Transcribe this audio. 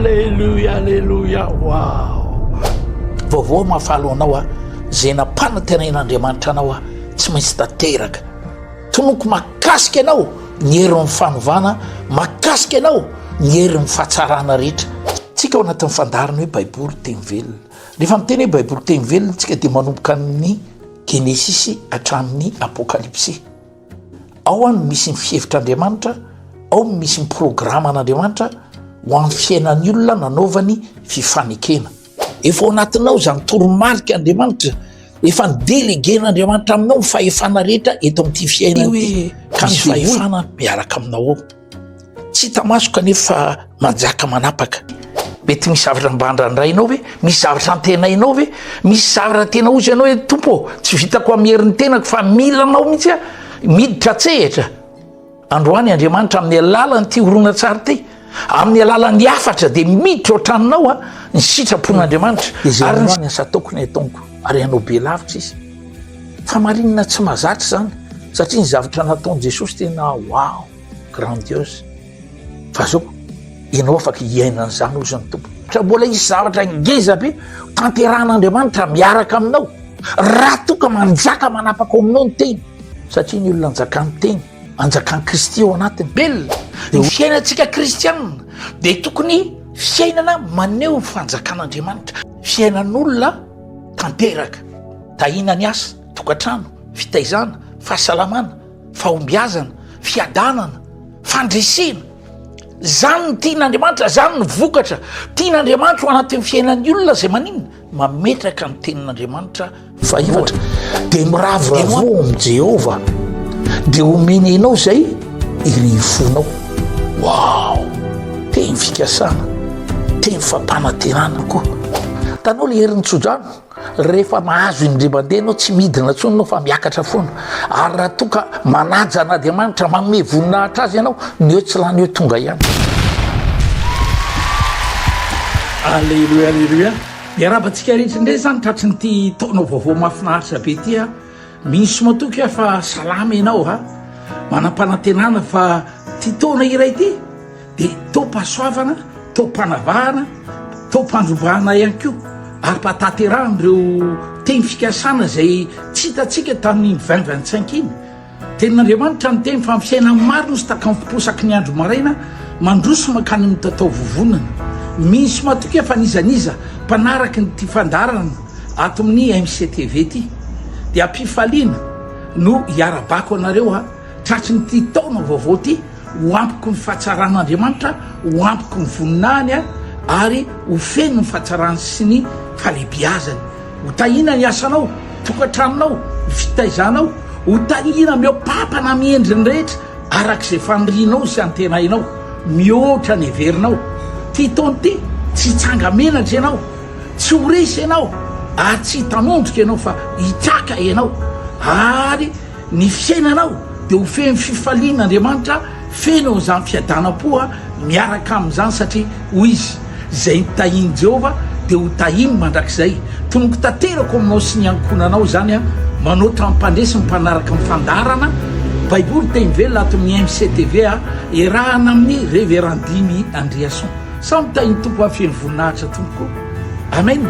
Alléluia, alléluia. Wow. Vaovao mahafalo anao a, zay napana tenin'Andriamanitra anao a, tsy maintsy tanteraka. Tonoko makasika anao ny herin'ny fanovana, makasika anao ny herin'ny fahatsarana rehetra. Tsika ao anatin'ny fandaharana hoe baiboly teny velona. Rehefa miteny hoe baiboly teny velona, tsika dia manomboka amin'ny Genesisy hatramin'ny Apokalipsy. Ao no misy ny fihevitr'Andriamanitra, ao no misy ny programan'Andriamanitra ho amin'ny fiainan'ny olona nanaovany fifanekena. Efa ao anatinao zany toromarika Andriamanitra, efa ny delegen'Andriamanitra aminao ny fahefana rehetra eto amin'ity fiainana ka ny fahefana miaraka aminao ao. Tsy tamaso kanefa manjaka manapaka. Mety misy zavatra mba handrandrainao ve? Misy zavatra antenainao ve? Misy zavatra tena ozy ianao hoe tompo tsy vitako amin'ny herin'ny tenako fa mila anao mihitsy miditra tsehatra. Androany Andriamanitra amin'ny alalany ty horonan-tsary ty, amin'ny alalany afatra dia miditra ohatranonao ny sitrapon'Andriamanitra. Ary ny asa ataoko ny ataonko ary anao be lavitra izy. Fa marinina tsy mahazatra zany satria ny zavatra nataon'i Jesosy tena wow, grandiose. Fa zao ianao afaka hiainana zany ozy ny tompo. Fa mbola isy zavatra ngeza be tanteran'Andriamanitra miaraka aminao. Raha toka manjaka manapaka aminao ny teny, satria ny olona anjakany teny, anjakany Kristy ao anatiny belona. Ny fiainantsika kristianina dia tokony fiainana maneho fanjakan'Andriamanitra. Fiainan'olona tanteraka, tahina ny asa, tokantrano, fitaizana, fahasalamana, fahombiazana, fiadanana, fandresena. Zany ny tian'Andriamanitra, zany ny vokatra tian'Andriamanitra ho anatin'ny fiainan'ny olona zay maninona mametraka ny tenin'Andriamanitra faivatra. Dia miravoravo amin'ny Jehova dia homenenao zay irifonao. Wow, teny fikasana, teny fampanantenana koa. Tanao le herin'ny tso-drano, rehefa mahazo indray mandeha anao tsy midina intsony anao fa miakatra foana. Ary raha toka manaja an'Andriamanitra manome voninahitra azy ianao, ny eo tsy lany eo tonga ihany. Alleluia, alleluia. Miarabantsika rehetra indray zany tratry nyty taona vaovao mahafinaritra be ty a. Misy matoky fa salama ianao manam-panantenana fa ty taona iray ty dia to-pahasoavana, to-panavahana, to-pandrovahana ihany koa. Ary mpatanterahana teny fikasana zay tsy hitatsika tamin'ny 2025 iny. Tenin'Andriamanitra ny teny fa ny fiainana maro no sy takamposaky ny andro maraina mandroso makany amin'ny tatao vovonana. Misy matoky fa nizaniza mpanaraky ny ty fandaharana ato amin'ny Mctv ty dia ampifaliana no iarabako anareo tratry ny ty taona vaovao ty ho ampiko ny fahatsaran'Andriamanitra, ho ampiko ny voninahiny ary ho feno ny fahatsarany sy ny falebiazany. Ho tahina ny asanao, tokantranonao, fitaizanao, ho tahina miopapana miendriny rehetra arak'izay fanirianao sy antenainao, mihoatra ny heverinao. Ty taona ty tsy hitsanga menatra ianao, tsy ho resy ianao, ary tsy hitanondrika ianao fa hitraka ianao. Ary ny fiainanao dia ho feno fifalian'Andriamanitra, feno zany fiadanam-po miaraka amin'izany satria ho izy zay nitahiny Jehova dia ho tahiny mandrakizay. Tonoko tanterako aminao sy ny ankonanao zany manoatra mpandresy mpanaraka amin'ny fandaharana baiboly teny velona ato amin'ny Mctv iarahana amin'ny Révérend Dimy ANDRIASON. Samy tahiny tompo afeny voninahitra tompoko. Amen.